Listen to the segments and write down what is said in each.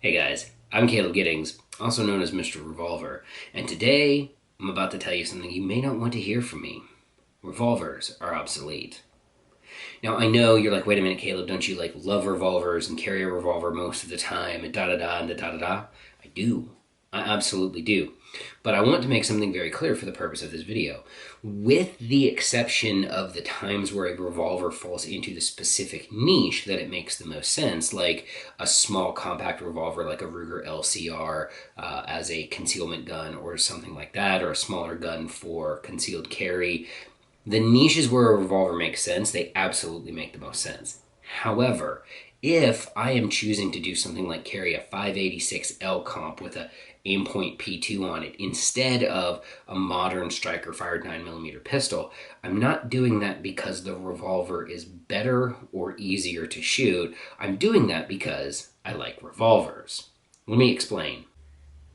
Hey guys, I'm Caleb Giddings, also known as Mr. Revolver, and today I'm about to tell you something you may not want to hear from me. Revolvers are obsolete. Now I know you're like, wait a minute, Caleb, don't you like love revolvers and carry a revolver most of the time and da da da and da da da? I do. I absolutely do. But I want to make something very clear for the purpose of this video. With the exception of the times where a revolver falls into the specific niche that it makes the most sense, like a small compact revolver like a Ruger LCR as a concealment gun or something like that, or a smaller gun for concealed carry, the niches where a revolver makes sense, they absolutely make the most sense. However, if I am choosing to do something like carry a 586 L comp with a Aimpoint P2 on it instead of a modern striker fired 9mm pistol, I'm not doing that because the revolver is better or easier to shoot. I'm doing that because I like revolvers. Let me explain.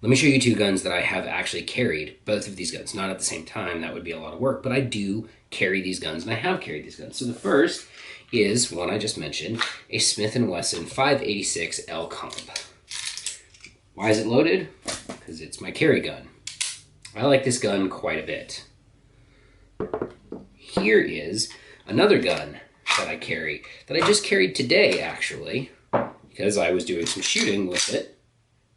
Let me show you two guns that I have actually carried, both of these guns, not at the same time, that would be a lot of work, but I do carry these guns, and I have carried these guns. So the first is one I just mentioned, a Smith & Wesson 586 L Comp. Why is it loaded? Because it's my carry gun. I like this gun quite a bit. Here is another gun that I carry, that I just carried today, actually, because I was doing some shooting with it,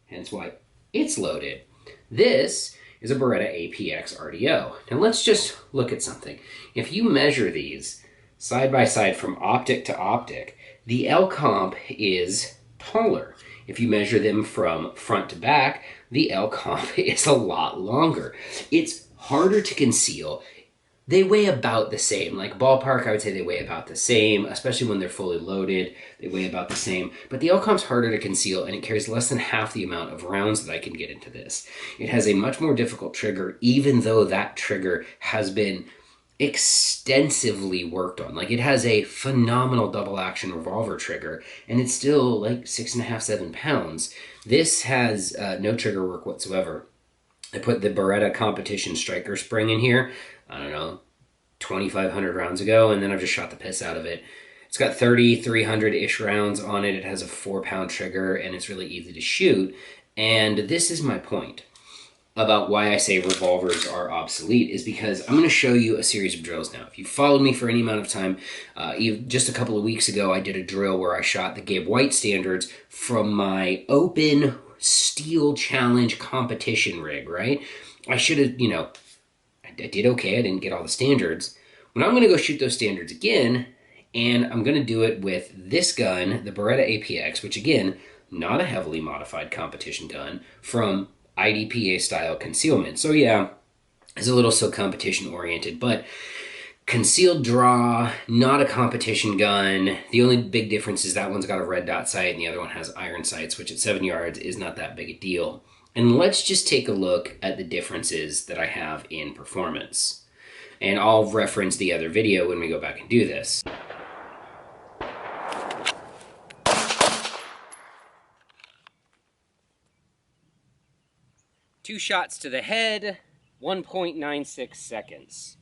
hence why it's loaded. This is a Beretta APX RDO. Now let's just look at something. If you measure these side by side from optic to optic, the L comp is taller. If you measure them from front to back, the L comp is a lot longer. It's harder to conceal. They weigh about the same. Like ballpark, I would say they weigh about the same, especially when they're fully loaded. They weigh about the same. But the L-Comp's harder to conceal, and it carries less than half the amount of rounds that I can get into this. It has a much more difficult trigger, even though that trigger has been extensively worked on. Like, it has a phenomenal double action revolver trigger, and it's still like 6.5, 7 pounds. This has no trigger work whatsoever. I put the Beretta competition striker spring in here, I don't know, 2,500 rounds ago, and then I've just shot the piss out of it. It's got 3,300-ish rounds on it. It has a 4-pound trigger, and it's really easy to shoot. And this is my point about why I say revolvers are obsolete, is because I'm going to show you a series of drills now. If you followed me for any amount of time, just a couple of weeks ago, I did a drill where I shot the Gabe White standards from my open steel challenge competition rig, right? I should have, I did okay. I didn't get all the standards. But I'm going to go shoot those standards again, and I'm going to do it with this gun, the Beretta APX, which again, not a heavily modified competition gun, from IDPA style concealment. So yeah, it's a little still competition oriented, but concealed draw, not a competition gun. The only big difference is that one's got a red dot sight and the other one has iron sights, which at 7 yards is not that big a deal. And let's just take a look at the differences that I have in performance. And I'll reference the other video when we go back and do this. Two shots to the head, 1.96 seconds.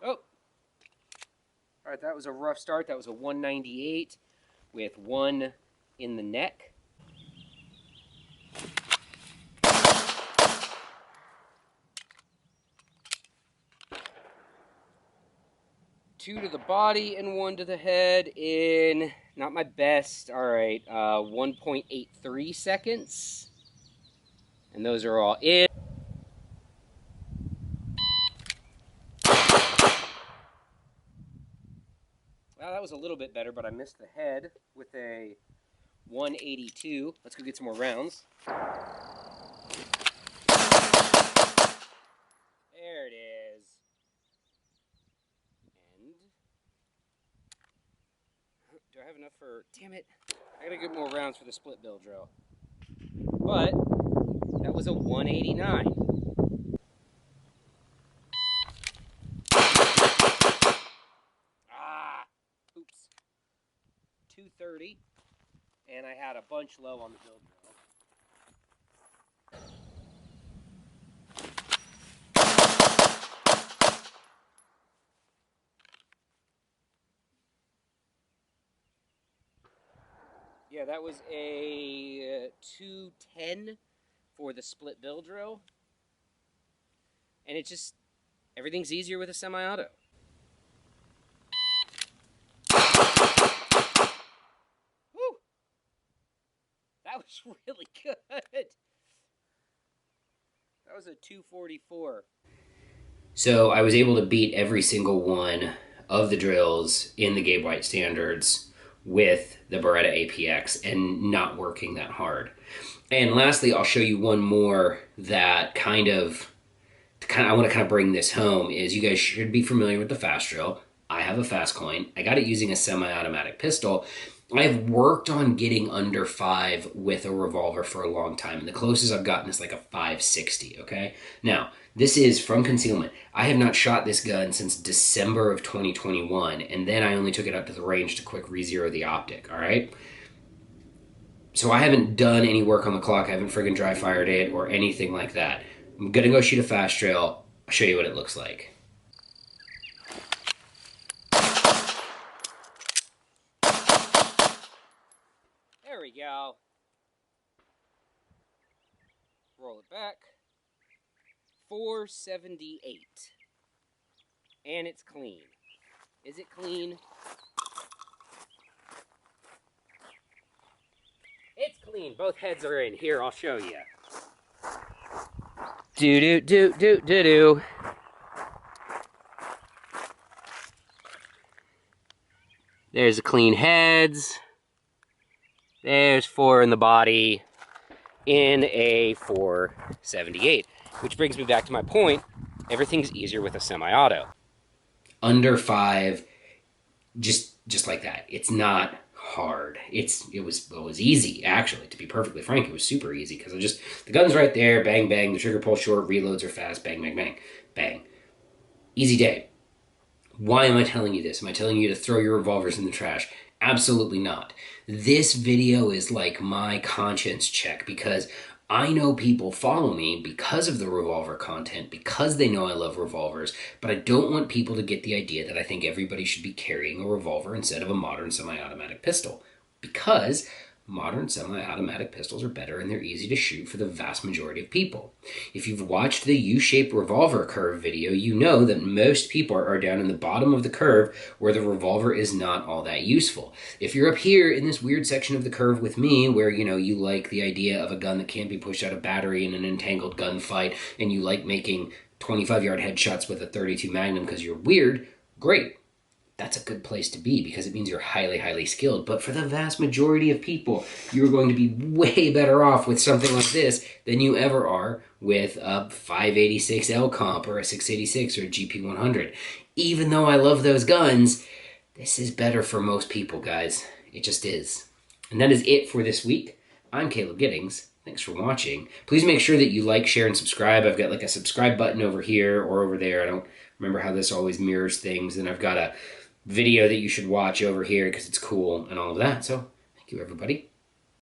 Oh, all right, that was a rough start. That was a 198 with one in the neck. Two to the body and one to the head in, not my best, all right, 1.83 seconds. And those are all in. Well, that was a little bit better, but I missed the head with a 182. Let's go get some more rounds. There it is. And do I have enough for, damn it, I gotta get more rounds for the split bill drill. But that was a 189. Oops. 230. And I had a bunch low on the build drill. Okay, that was a 210 for the split bill drill. And it just, everything's easier with a semi-auto. Woo! That was really good. That was a 244. So I was able to beat every single one of the drills in the Gabe White standards with the Beretta APX and not working that hard. And lastly, I'll show you one more that I want to kind of bring this home is you guys should be familiar with the fast drill. I have a fast coin. I got it using a semi-automatic pistol. I've worked on getting under 5 with a revolver for a long time, and the closest I've gotten is like a 560, okay? Now, this is from concealment. I have not shot this gun since December of 2021, and then I only took it up to the range to quick re-zero the optic, all right? So I haven't done any work on the clock. I haven't friggin' dry fired it or anything like that. I'm gonna go shoot a fast drill. I'll show you what it looks like. There we go. Roll it back. 478. And it's clean. Is it clean? It's clean. Both heads are in. Here, I'll show you. Do-do-do-do-do-do. There's the clean heads. There's 4 in the body in a 478. Which brings me back to my point. Everything's easier with a semi-auto. Under 5, just like that. It's not hard. It was easy, actually, to be perfectly frank. It was super easy because the gun's right there, bang, bang, the trigger pull short, reloads are fast, bang, bang, bang, bang. Easy day. Why am I telling you this? Am I telling you to throw your revolvers in the trash? Absolutely not. This video is like my conscience check because I know people follow me because of the revolver content, because they know I love revolvers, but I don't want people to get the idea that I think everybody should be carrying a revolver instead of a modern semi-automatic pistol. Because modern semi-automatic pistols are better and they're easy to shoot for the vast majority of people. If you've watched the U-shaped revolver curve video, you know that most people are down in the bottom of the curve where the revolver is not all that useful. If you're up here in this weird section of the curve with me where, you like the idea of a gun that can't be pushed out of battery in an entangled gunfight and you like making 25-yard headshots with a .32 Magnum because you're weird, great. That's a good place to be because it means you're highly, highly skilled. But for the vast majority of people, you're going to be way better off with something like this than you ever are with a 586L comp or a 686 or a GP100. Even though I love those guns, this is better for most people, guys. It just is. And that is it for this week. I'm Caleb Giddings. Thanks for watching. Please make sure that you like, share, and subscribe. I've got like a subscribe button over here or over there. I don't remember how this always mirrors things. And I've got a video that you should watch over here because it's cool and all of that. So thank you, everybody.